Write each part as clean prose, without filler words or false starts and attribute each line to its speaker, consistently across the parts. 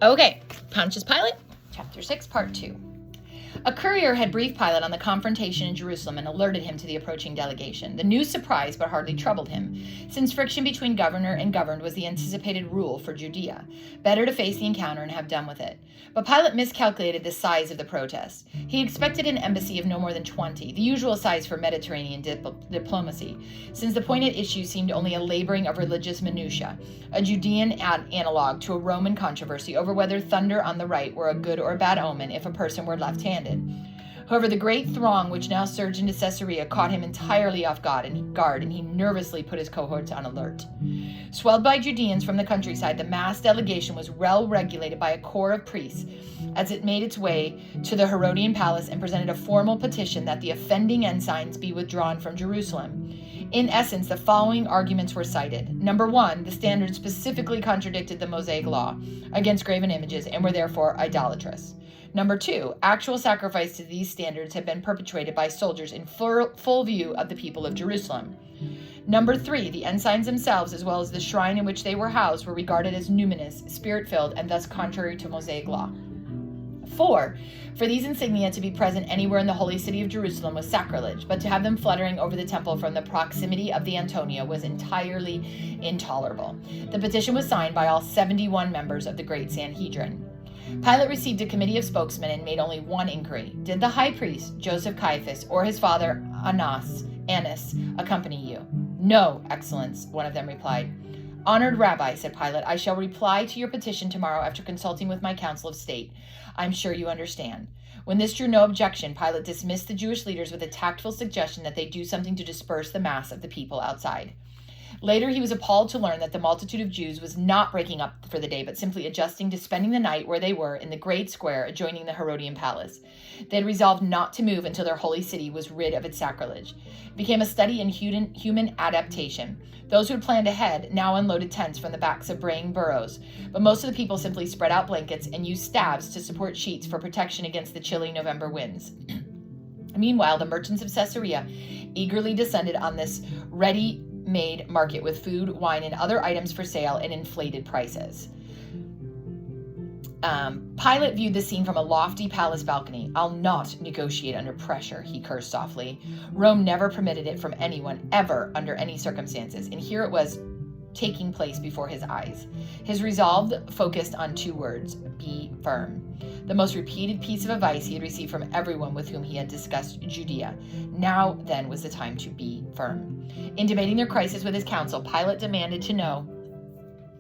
Speaker 1: Okay, Pontius Pilate, chapter 6, part 2. A courier had briefed Pilate on the confrontation in Jerusalem and alerted him to the approaching delegation. The news surprised but hardly troubled him, since friction between governor and governed was the anticipated rule for Judea. Better to face the encounter and have done with it. But Pilate miscalculated the size of the protest. He expected an embassy of no more than 20, the usual size for Mediterranean diplomacy, since the point at issue seemed only a laboring of religious minutiae, a Judean analog to a Roman controversy over whether thunder on the right were a good or a bad omen if a person were left-handed. However, the great throng which now surged into Caesarea caught him entirely off guard, and he nervously put his cohorts on alert. Swelled by Judeans from the countryside, the mass delegation was well regulated by a corps of priests as it made its way to the Herodian palace and presented a formal petition that the offending ensigns be withdrawn from Jerusalem. In essence, the following arguments were cited. Number 1, the standards specifically contradicted the Mosaic law against graven images and were therefore idolatrous. Number 2, actual sacrifice to these standards had been perpetrated by soldiers in full view of the people of Jerusalem. Number 3, the ensigns themselves, as well as the shrine in which they were housed, were regarded as numinous, spirit-filled, and thus contrary to Mosaic law. 4, for these insignia to be present anywhere in the holy city of Jerusalem was sacrilege, but to have them fluttering over the temple from the proximity of the Antonia was entirely intolerable. The petition was signed by all 71 members of the Great Sanhedrin. Pilate received a committee of spokesmen and made only one inquiry. Did the high priest, Joseph Caiaphas, or his father, Annas, accompany you? No, Excellence, one of them replied. Honored Rabbi, said Pilate, I shall reply to your petition tomorrow after consulting with my council of state. I'm sure you understand. When this drew no objection, Pilate dismissed the Jewish leaders with a tactful suggestion that they do something to disperse the mass of the people outside. Later, he was appalled to learn that the multitude of Jews was not breaking up for the day, but simply adjusting to spending the night where they were in the great square adjoining the Herodian palace. They had resolved not to move until their holy city was rid of its sacrilege. It became a study in human adaptation. Those who had planned ahead now unloaded tents from the backs of braying burros, but most of the people simply spread out blankets and used staves to support sheets for protection against the chilly November winds. Meanwhile, the merchants of Caesarea eagerly descended on this ready-made market with food, wine, and other items for sale at inflated prices. Pilate viewed the scene from a lofty palace balcony. I'll not negotiate under pressure, he cursed softly. Rome never permitted it from anyone, ever, under any circumstances, and here it was taking place before his eyes. His resolve focused on 2 words, be firm. The most repeated piece of advice he had received from everyone with whom he had discussed Judea. Now, then, was the time to be firm. In debating their crisis with his council, Pilate demanded to know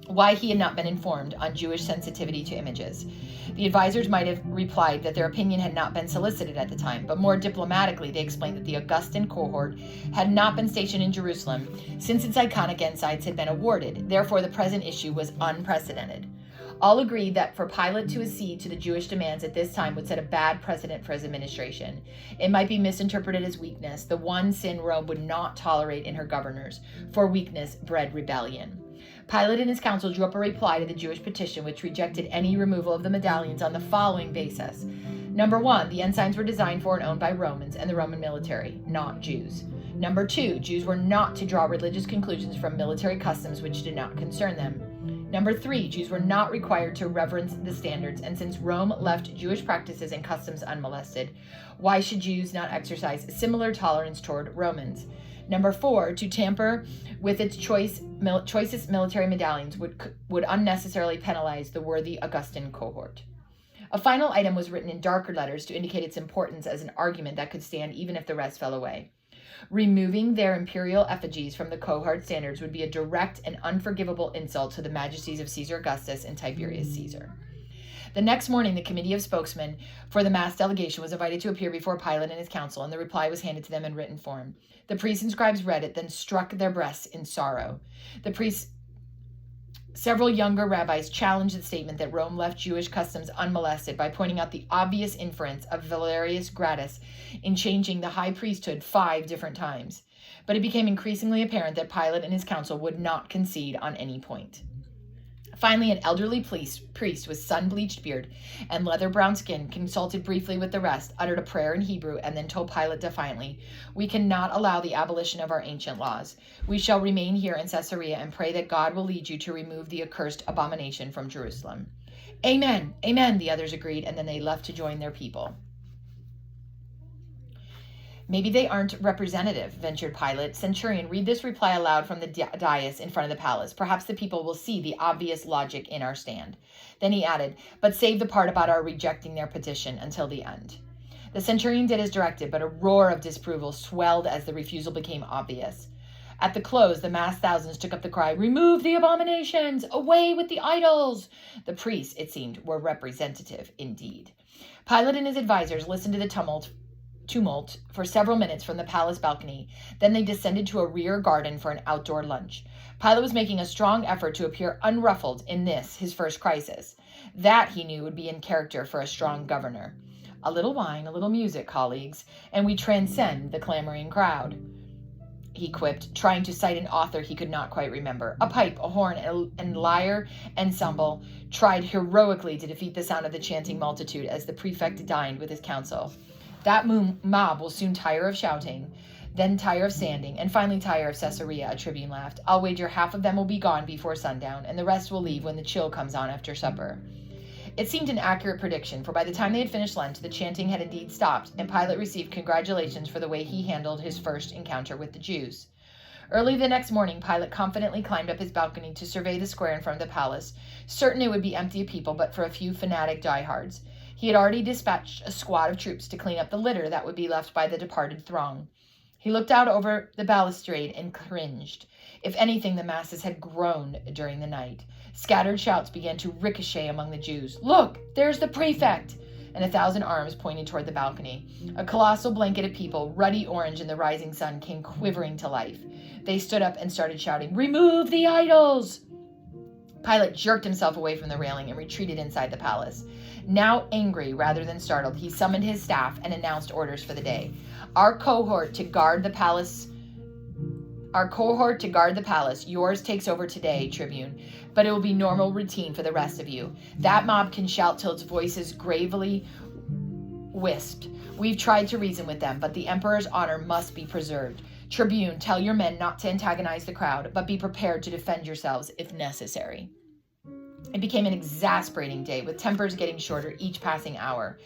Speaker 1: why he had not been informed on Jewish sensitivity to images. The advisors might have replied that their opinion had not been solicited at the time, but more diplomatically they explained that the Augustan cohort had not been stationed in Jerusalem since its iconic ensigns had been awarded. Therefore, the present issue was unprecedented. All agreed that for Pilate to accede to the Jewish demands at this time would set a bad precedent for his administration. It might be misinterpreted as weakness, the one sin Rome would not tolerate in her governors, for weakness bred rebellion. Pilate and his council drew up a reply to the Jewish petition which rejected any removal of the medallions on the following basis. Number 1, the ensigns were designed for and owned by Romans and the Roman military, not Jews. Number 2, Jews were not to draw religious conclusions from military customs which did not concern them. Number 3, Jews were not required to reverence the standards, and since Rome left Jewish practices and customs unmolested, why should Jews not exercise similar tolerance toward Romans? Number 4, to tamper with its choicest military medallions would unnecessarily penalize the worthy Augustan cohort. A final item was written in darker letters to indicate its importance as an argument that could stand even if the rest fell away. Removing their imperial effigies from the cohort standards would be a direct and unforgivable insult to the majesties of Caesar Augustus and Tiberius Caesar. The next morning, the committee of spokesmen for the mass delegation was invited to appear before Pilate and his council, and the reply was handed to them in written form. The priests and scribes read it, then struck their breasts in sorrow. Several younger rabbis challenged the statement that Rome left Jewish customs unmolested by pointing out the obvious inference of Valerius Gratus in changing the high priesthood 5 different times. But it became increasingly apparent that Pilate and his council would not concede on any point. Finally, an elderly priest with sun-bleached beard and leather-brown skin consulted briefly with the rest, uttered a prayer in Hebrew, and then told Pilate defiantly, "We cannot allow the abolition of our ancient laws. We shall remain here in Caesarea and pray that God will lead you to remove the accursed abomination from Jerusalem." Amen, amen, the others agreed, and then they left to join their people. Maybe they aren't representative, ventured Pilate. Centurion, read this reply aloud from the dais in front of the palace. Perhaps the people will see the obvious logic in our stand. Then he added, but save the part about our rejecting their petition until the end. The centurion did as directed, but a roar of disapproval swelled as the refusal became obvious. At the close, the massed thousands took up the cry, remove the abominations, away with the idols. The priests, it seemed, were representative indeed. Pilate and his advisors listened to the tumult for several minutes from the palace balcony. Then they descended to a rear garden for an outdoor lunch. Pilate was making a strong effort to appear unruffled in this, his first crisis. That, he knew, would be in character for a strong governor. A little wine, a little music, colleagues, and we transcend the clamoring crowd, he quipped, trying to cite an author he could not quite remember. A pipe, a horn, and lyre ensemble tried heroically to defeat the sound of the chanting multitude as the prefect dined with his council. That mob will soon tire of shouting, then tire of standing, and finally tire of Caesarea, a tribune laughed. I'll wager half of them will be gone before sundown, and the rest will leave when the chill comes on after supper. It seemed an accurate prediction, for by the time they had finished lunch, the chanting had indeed stopped, and Pilate received congratulations for the way he handled his first encounter with the Jews. Early the next morning, Pilate confidently climbed up his balcony to survey the square in front of the palace, certain it would be empty of people but for a few fanatic diehards. He had already dispatched a squad of troops to clean up the litter that would be left by the departed throng. He looked out over the balustrade and cringed. If anything, the masses had grown during the night. Scattered shouts began to ricochet among the Jews. Look, there's the prefect! And 1,000 arms pointed toward the balcony. A colossal blanket of people, ruddy orange in the rising sun, came quivering to life. They stood up and started shouting, remove the idols! Pilate jerked himself away from the railing and retreated inside the palace. Now angry rather than startled, he summoned his staff and announced orders for the day. Our cohort to guard the palace, yours takes over today, Tribune, but it will be normal routine for the rest of you. That mob can shout till its voice is gravely wisped. We've tried to reason with them, but the emperor's honor must be preserved. Tribune, tell your men not to antagonize the crowd, but be prepared to defend yourselves if necessary. It became an exasperating day, with tempers getting shorter each passing hour.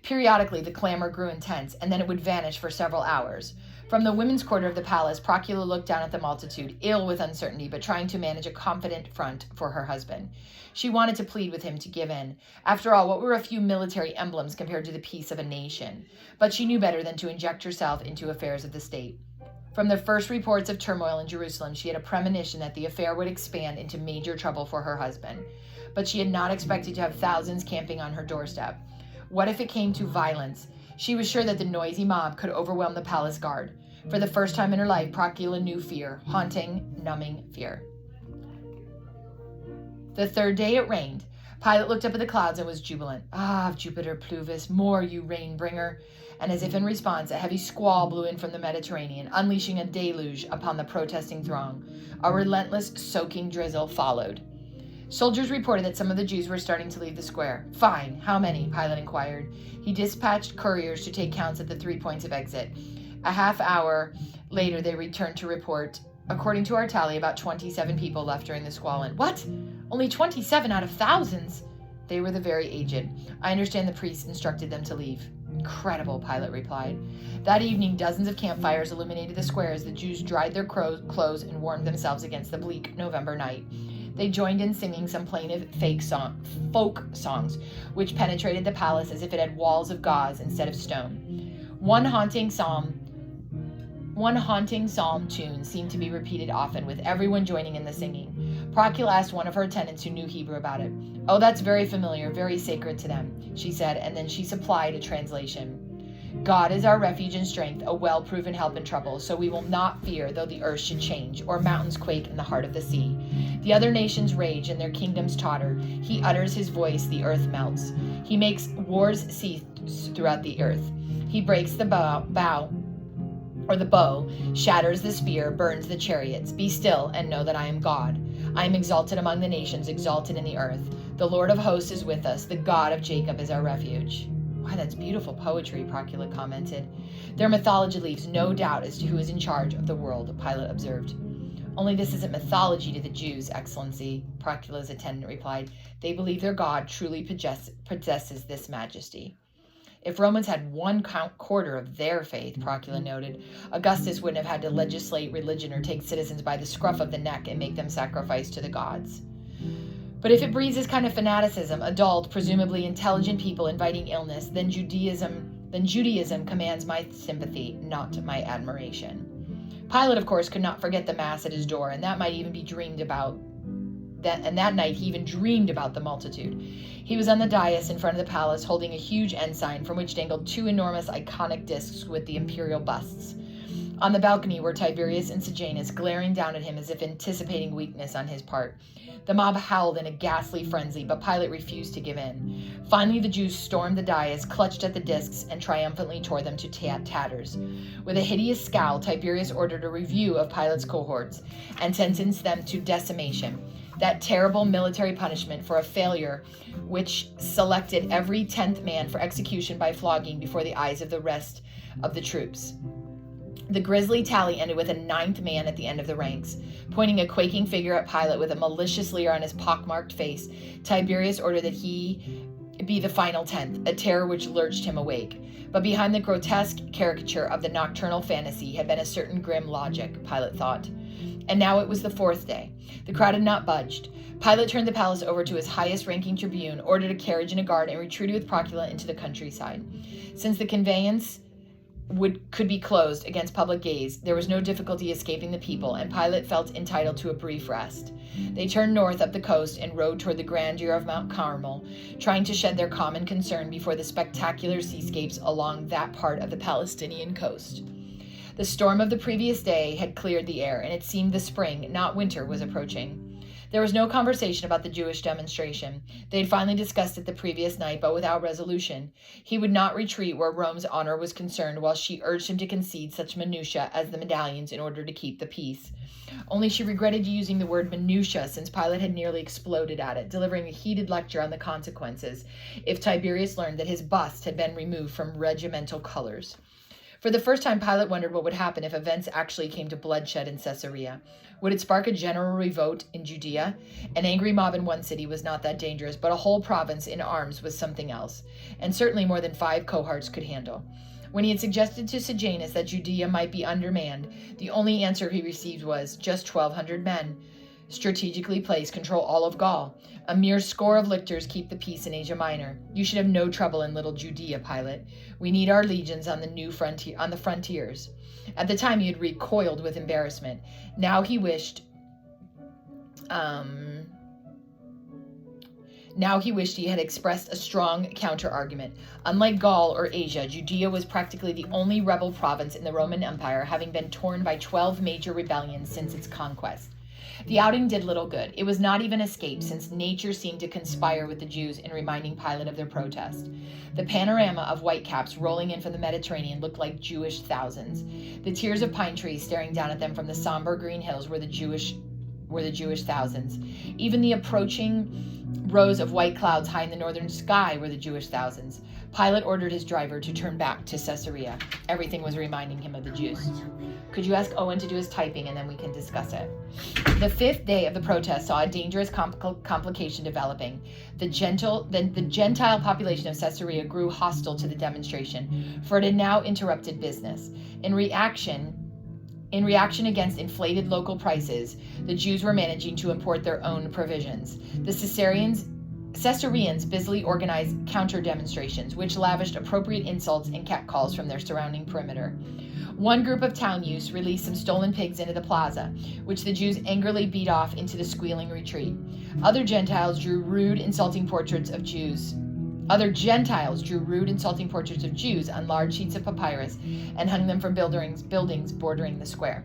Speaker 1: Periodically, the clamor grew intense, and then it would vanish for several hours. From the women's quarter of the palace, Procula looked down at the multitude, ill with uncertainty, but trying to manage a confident front for her husband. She wanted to plead with him to give in. After all, what were a few military emblems compared to the peace of a nation? But she knew better than to inject herself into affairs of the state. From the first reports of turmoil in Jerusalem, she had a premonition that the affair would expand into major trouble for her husband. But she had not expected to have thousands camping on her doorstep. What if it came to violence? She was sure that the noisy mob could overwhelm the palace guard. For the first time in her life, Procula knew fear, haunting, numbing fear. The third day it rained. Pilate looked up at the clouds and was jubilant. Ah, Jupiter Pluvius, more you rain bringer. And as if in response, a heavy squall blew in from the Mediterranean, unleashing a deluge upon the protesting throng. A relentless, soaking drizzle followed. Soldiers reported that some of the Jews were starting to leave the square. Fine. How many? Pilate inquired. He dispatched couriers to take counts at the 3 points of exit. A half hour later, they returned to report. According to our tally, about 27 people left during the squalor. What? Only 27 out of thousands? They were the very aged. I understand the priests instructed them to leave. Incredible, Pilate replied. That evening, dozens of campfires illuminated the square as the Jews dried their clothes and warmed themselves against the bleak November night. They joined in singing some plaintive folk songs, which penetrated the palace as if it had walls of gauze instead of stone. One haunting psalm tune seemed to be repeated often, with everyone joining in the singing. Procula asked one of her attendants who knew Hebrew about it. Oh, that's very familiar, very sacred to them, she said, and then she supplied a translation. God is our refuge and strength, a well-proven help in trouble, so we will not fear though the earth should change, or mountains quake in the heart of the sea. The other nations rage and their kingdoms totter. He utters his voice, the earth melts. He makes wars cease throughout the earth. He breaks the bow, shatters the spear, burns the chariots. Be still and know that I am God. I am exalted among the nations, exalted in the earth. The Lord of hosts is with us. The God of Jacob is our refuge. Why, that's beautiful poetry, Procula commented. Their mythology leaves no doubt as to who is in charge of the world, Pilate observed. Only this isn't mythology to the Jews, Excellency, Procula's attendant replied. They believe their God truly possesses this majesty. If Romans had 1/4 of their faith, Procula noted, Augustus wouldn't have had to legislate religion or take citizens by the scruff of the neck and make them sacrifice to the gods. But if it breeds this kind of fanaticism, adult, presumably intelligent people inviting illness, then Judaism commands my sympathy, not my admiration. Pilate, of course, could not forget the mass at his door, and that might even be dreamed about. That night he even dreamed about the multitude. He was on the dais in front of the palace holding a huge ensign from which dangled 2 enormous iconic discs with the imperial busts. On the balcony were Tiberius and Sejanus glaring down at him as if anticipating weakness on his part. The mob howled in a ghastly frenzy, but Pilate refused to give in. Finally, the Jews stormed the dais, clutched at the discs, and triumphantly tore them to tatters. With a hideous scowl, Tiberius ordered a review of Pilate's cohorts and sentenced them to decimation, that terrible military punishment for a failure which selected every 10th man for execution by flogging before the eyes of the rest of the troops. The grisly tally ended with a 9th man at the end of the ranks. Pointing a quaking figure at Pilate with a malicious leer on his pockmarked face, Tiberius ordered that he be the final 10th, a terror which lurched him awake. But behind the grotesque caricature of the nocturnal fantasy had been a certain grim logic, Pilate thought. And now it was the 4th day. The crowd had not budged. Pilate turned the palace over to his highest-ranking tribune, ordered a carriage and a guard, and retreated with Procula into the countryside. Since the conveyance could be closed against public gaze, there was no difficulty escaping the people, and Pilate felt entitled to a brief rest. They turned north up the coast and rode toward the grandeur of Mount Carmel, trying to shed their common concern before the spectacular seascapes along that part of the Palestinian coast. The storm of the previous day had cleared the air, and it seemed the spring, not winter, was approaching. There was no conversation about the Jewish demonstration. They had finally discussed it the previous night, but without resolution. He would not retreat where Rome's honor was concerned, while she urged him to concede such minutiae as the medallions in order to keep the peace. Only she regretted using the word minutiae, since Pilate had nearly exploded at it, delivering a heated lecture on the consequences if Tiberius learned that his bust had been removed from regimental colors. For the first time, Pilate wondered what would happen if events actually came to bloodshed in Caesarea. Would it spark a general revolt in Judea? An angry mob in one city was not that dangerous, but a whole province in arms was something else, and certainly more than 5 cohorts could handle. When he had suggested to Sejanus that Judea might be undermanned, the only answer he received was, just 1,200 men, strategically placed, control all of Gaul. A mere score of lictors keep the peace in Asia Minor. You should have no trouble in little Judea, Pilate. We need our legions on the frontiers. At the time, he had recoiled with embarrassment. Now he wished he had expressed a strong counter-argument. Unlike Gaul or Asia, Judea was practically the only rebel province in the Roman Empire, having been torn by 12 major rebellions since its conquest. The outing did little good. It was not even escape, since nature seemed to conspire with the Jews in reminding Pilate of their protest. The panorama of whitecaps rolling in from the Mediterranean looked like Jewish thousands. The tiers of pine trees staring down at them from the somber green hills were the Jewish thousands. Even the approaching rows of white clouds high in the northern sky were the Jewish thousands. Pilate ordered his driver to turn back to Caesarea. Everything was reminding him of the Jews. Could you ask Owen to do his typing, and then we can discuss it? The 5th day of the protest saw a dangerous complication developing. The Gentile population of Caesarea grew hostile to the demonstration, for it had now interrupted business. In reaction against inflated local prices, the Jews were managing to import their own provisions. The Caesareans busily organized counter-demonstrations, which lavished appropriate insults and catcalls from their surrounding perimeter. One group of town youths released some stolen pigs into the plaza, which the Jews angrily beat off into the squealing retreat. Other Gentiles drew rude, insulting portraits of Jews on large sheets of papyrus and hung them from buildings bordering the square.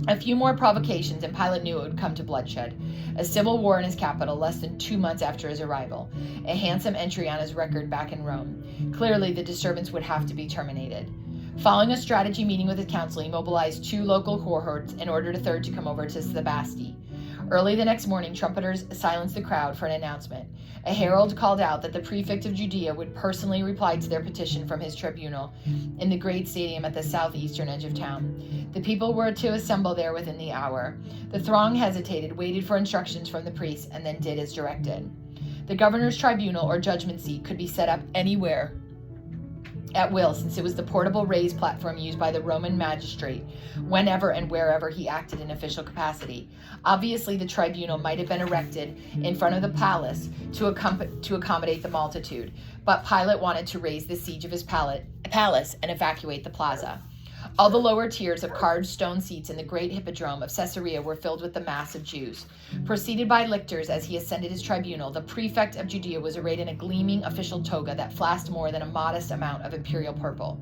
Speaker 1: A few more provocations, and Pilate knew it would come to bloodshed. A civil war in his capital less than 2 months after his arrival. A handsome entry on his record back in Rome. Clearly, the disturbance would have to be terminated. Following a strategy meeting with his council, he mobilized 2 local cohorts and ordered a 3rd to come over to Sebaste. Early the next morning, trumpeters silenced the crowd for an announcement. A herald called out that the prefect of Judea would personally reply to their petition from his tribunal in the great stadium at the southeastern edge of town. The people were to assemble there within the hour. The throng hesitated, waited for instructions from the priest, and then did as directed. The governor's tribunal or judgment seat could be set up anywhere at will, since it was the portable raised platform used by the Roman magistrate whenever and wherever he acted in official capacity. Obviously, the tribunal might have been erected in front of the palace to accommodate the multitude, but Pilate wanted to raise the siege of his palace and evacuate the plaza. All the lower tiers of carved stone seats in the great hippodrome of Caesarea were filled with the mass of Jews. Preceded by lictors as he ascended his tribunal, the prefect of Judea was arrayed in a gleaming official toga that flashed more than a modest amount of imperial purple.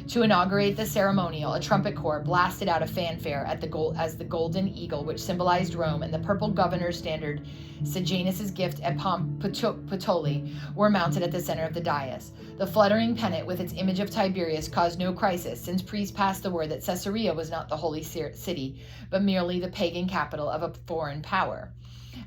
Speaker 1: To inaugurate the ceremonial, a trumpet corps blasted out a fanfare as the golden eagle, which symbolized Rome, and the purple governor's standard, Sejanus's gift at Puteoli, were mounted at the center of the dais. The fluttering pennant with its image of Tiberius caused no crisis, since priests passed the word that Caesarea was not the holy city, but merely the pagan capital of a foreign power.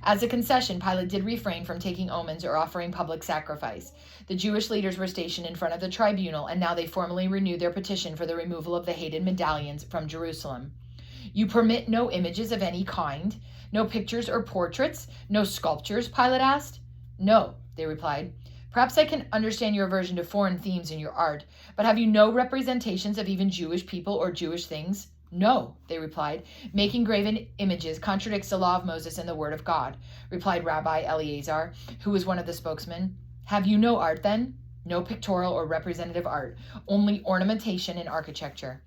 Speaker 1: As a concession, Pilate did refrain from taking omens or offering public sacrifice. The Jewish leaders were stationed in front of the tribunal, and now they formally renewed their petition for the removal of the hated medallions from Jerusalem. You permit no images of any kind? No pictures or portraits? No sculptures? Pilate asked. No, they replied. Perhaps I can understand your aversion to foreign themes in your art, but have you no representations of even Jewish people or Jewish things? No, they replied. Making graven images contradicts the law of Moses and the word of God, replied Rabbi Eleazar, who was one of the spokesmen. Have you no art then? No pictorial or representative art, only ornamentation and architecture.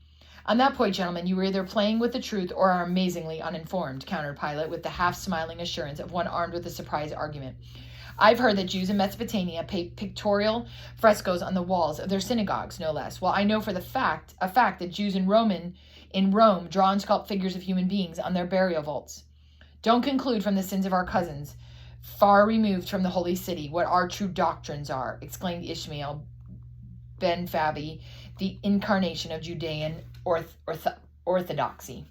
Speaker 1: On that point, gentlemen, you were either playing with the truth or are amazingly uninformed, countered Pilate with the half-smiling assurance of one armed with a surprise argument. I've heard that Jews in Mesopotamia paint pictorial frescoes on the walls of their synagogues, no less. Well, I know for a fact that Jews in Rome draw and sculpt figures of human beings on their burial vaults. Don't conclude from the sins of our cousins, far removed from the holy city, what our true doctrines are, exclaimed Ishmael ben Fabi, the incarnation of Judean orthodoxy.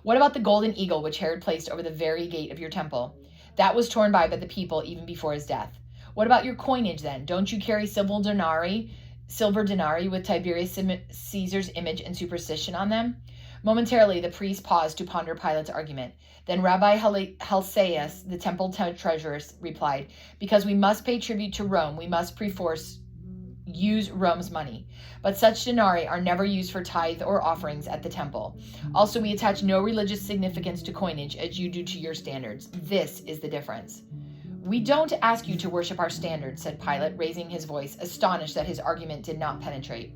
Speaker 1: What about the golden eagle which Herod placed over the very gate of your temple? That was torn by the people even before his death. What about your coinage then? Don't you carry silver denari with Tiberius Caesar's image and superstition on them? Momentarily, the priest paused to ponder Pilate's argument. Then Rabbi Helsaeus, the temple treasurer, replied, because we must pay tribute to Rome, we must perforce use Rome's money. But such denarii are never used for tithe or offerings at the temple. Also, we attach no religious significance to coinage as you do to your standards. This is the difference. We don't ask you to worship our standards, said Pilate, raising his voice, astonished that his argument did not penetrate.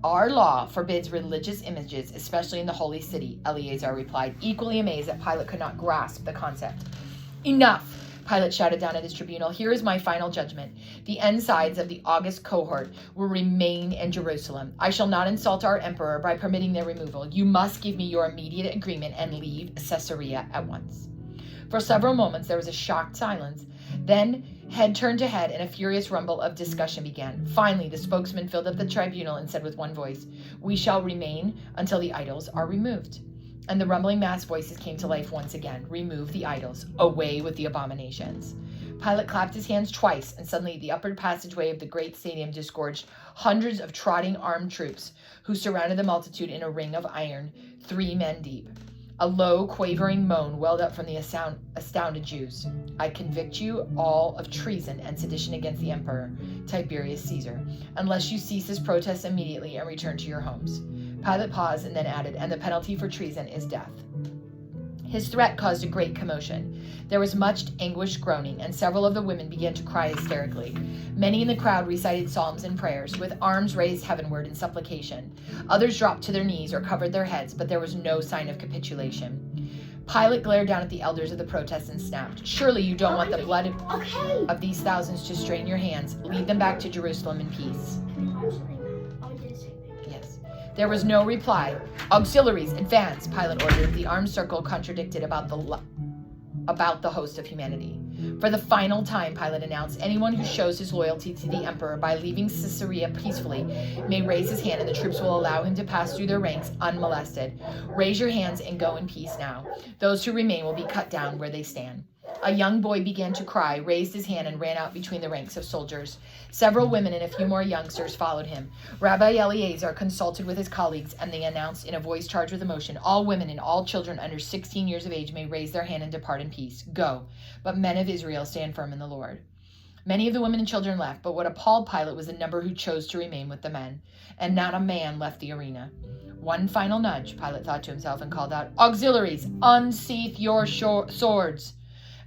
Speaker 1: Our law forbids religious images, especially in the holy city, Eleazar replied, equally amazed that Pilate could not grasp the concept. Enough! Pilate shouted down at his tribunal. Here is my final judgment. The ensigns of the august cohort will remain in Jerusalem. I shall not insult our emperor by permitting their removal. You must give me your immediate agreement and leave Caesarea at once. For several moments there was a shocked silence. Then head turned to head and a furious rumble of discussion began. Finally, the spokesman filled up the tribunal and said with one voice, we shall remain until the idols are removed. And the rumbling mass voices came to life once again. Remove the idols. Away with the abominations. Pilate clapped his hands twice, and suddenly the upper passageway of the great stadium disgorged hundreds of trotting armed troops who surrounded the multitude in a ring of iron, 3 men deep. A low, quavering moan welled up from the astounded Jews. I convict you all of treason and sedition against the emperor, Tiberius Caesar, unless you cease this protest immediately and return to your homes. Pilate paused and then added, and the penalty for treason is death. His threat caused a great commotion. There was much anguished groaning, and several of the women began to cry hysterically. Many in the crowd recited psalms and prayers, with arms raised heavenward in supplication. Others dropped to their knees or covered their heads, but there was no sign of capitulation. Pilate glared down at the elders of the protest and snapped, surely you don't want the blood of these thousands to stain your hands. Lead them back to Jerusalem in peace. There was no reply. Auxiliaries, advance, Pilate ordered. The armed circle contradicted about the host of humanity. For the final time, Pilate announced, anyone who shows his loyalty to the emperor by leaving Caesarea peacefully may raise his hand and the troops will allow him to pass through their ranks unmolested. Raise your hands and go in peace now. Those who remain will be cut down where they stand. A young boy began to cry, raised his hand, and ran out between the ranks of soldiers. Several women and a few more youngsters followed him. Rabbi Eleazar consulted with his colleagues, and they announced in a voice charged with emotion, "All women and all children under 16 years of age may raise their hand and depart in peace. Go, but men of Israel, stand firm in the Lord." Many of the women and children left, but what appalled Pilate was the number who chose to remain with the men, and not a man left the arena. One final nudge, Pilate thought to himself, and called out, "Auxiliaries, unsheath your swords."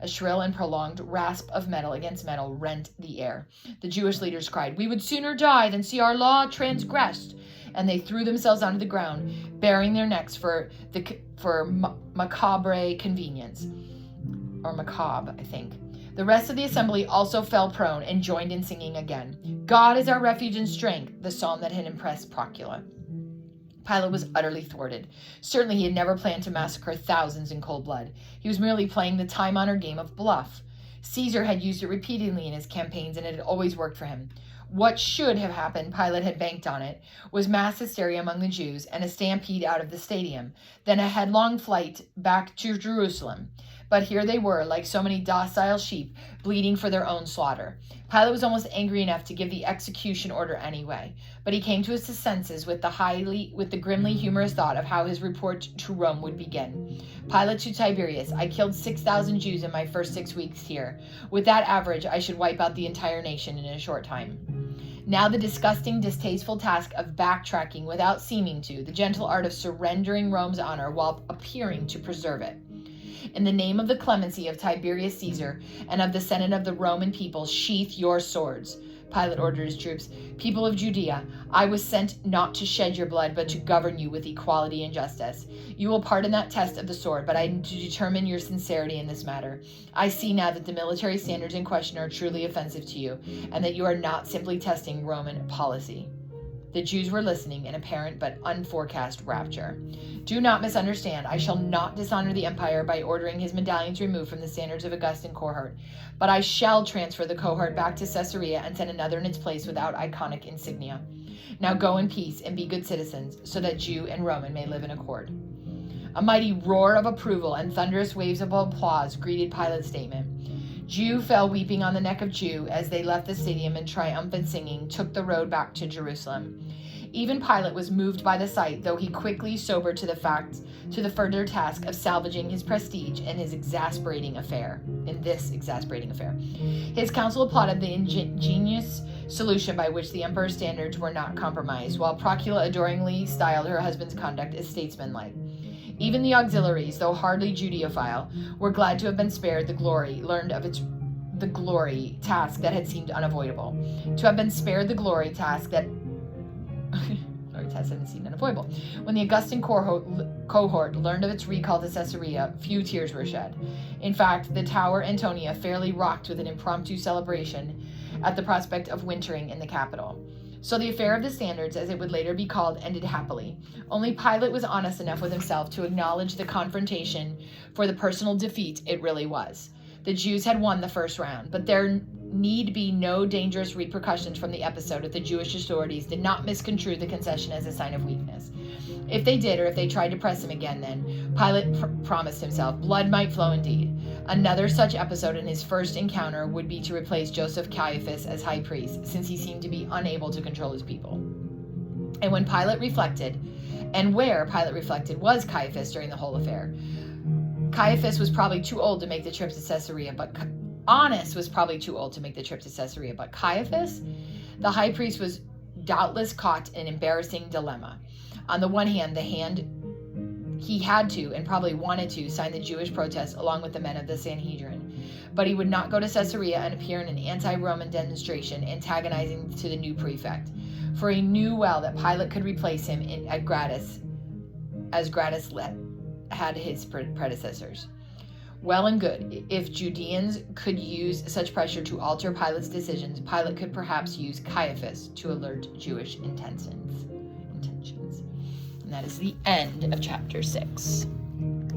Speaker 1: A shrill and prolonged rasp of metal against metal rent the air. The Jewish leaders cried, "We would sooner die than see our law transgressed." And they threw themselves onto the ground, baring their necks for macabre convenience. Or macabre, I think. The rest of the assembly also fell prone and joined in singing again. "God is our refuge and strength," the psalm that had impressed Procula. Pilate was utterly thwarted. Certainly he had never planned to massacre thousands in cold blood. He was merely playing the time-honored game of bluff. Caesar had used it repeatedly in his campaigns, and it had always worked for him. What should have happened, Pilate had banked on it, was mass hysteria among the Jews and a stampede out of the stadium, then a headlong flight back to Jerusalem. But here they were, like so many docile sheep, bleeding for their own slaughter. Pilate was almost angry enough to give the execution order anyway, but he came to his senses with the grimly humorous thought of how his report to Rome would begin. Pilate to Tiberius, "I killed 6,000 Jews in my first 6 weeks here. With that average, I should wipe out the entire nation in a short time." Now the disgusting, distasteful task of backtracking without seeming to, the gentle art of surrendering Rome's honor while appearing to preserve it. In the name of the clemency of Tiberius Caesar and of the Senate of the Roman people, sheath your swords. Pilate ordered his troops. "People of Judea, I was sent not to shed your blood, but to govern you with equality and justice. You will pardon that test of the sword, but I am to determine your sincerity in this matter. I see now that the military standards in question are truly offensive to you, and that you are not simply testing Roman policy." The Jews were listening in apparent but unforecast rapture. "Do not misunderstand. I shall not dishonor the empire by ordering his medallions removed from the standards of Augustan cohort, but I shall transfer the cohort back to Caesarea and send another in its place without iconic insignia. Now go in peace and be good citizens, so that Jew and Roman may live in accord." A mighty roar of approval and thunderous waves of applause greeted Pilate's statement. Jew fell weeping on the neck of Jew as they left the stadium and triumphant singing took the road back to Jerusalem. Even Pilate was moved by the sight, though he quickly sobered to the further task of salvaging his prestige in this exasperating affair. His council applauded the ingenious solution by which the emperor's standards were not compromised, while Procula adoringly styled her husband's conduct as statesmanlike. Even the auxiliaries, though hardly Judeophile, were glad to have been spared the glory task that had seemed unavoidable. To have been spared the glory task that hadn't seemed unavoidable. When the Augustan cohort learned of its recall to Caesarea, few tears were shed. In fact, the Tower Antonia fairly rocked with an impromptu celebration at the prospect of wintering in the capital. So the affair of the standards, as it would later be called, ended happily. Only Pilate was honest enough with himself to acknowledge the confrontation for the personal defeat it really was. The Jews had won the first round, but there need be no dangerous repercussions from the episode if the Jewish authorities did not misconstrue the concession as a sign of weakness. If they did, or if they tried to press him again, then, Pilate promised himself, blood might flow indeed. Another such episode in his first encounter would be to replace Joseph Caiaphas as high priest, since he seemed to be unable to control his people. And when Pilate reflected, and where Pilate reflected was Caiaphas during the whole affair. Caiaphas was probably too old to make the trip to Caesarea, but Annas was probably too old to make the trip to Caesarea, but Caiaphas, the high priest, was doubtless caught in an embarrassing dilemma. On the one hand, he had to, and probably wanted to, sign the Jewish protest along with the men of the Sanhedrin. But he would not go to Caesarea and appear in an anti-Roman demonstration antagonizing to the new prefect. For he knew well that Pilate could replace him as Gratus had his predecessors. Well and good. If Judeans could use such pressure to alter Pilate's decisions, Pilate could perhaps use Caiaphas to alert Jewish intentions. And that is the end of chapter 6.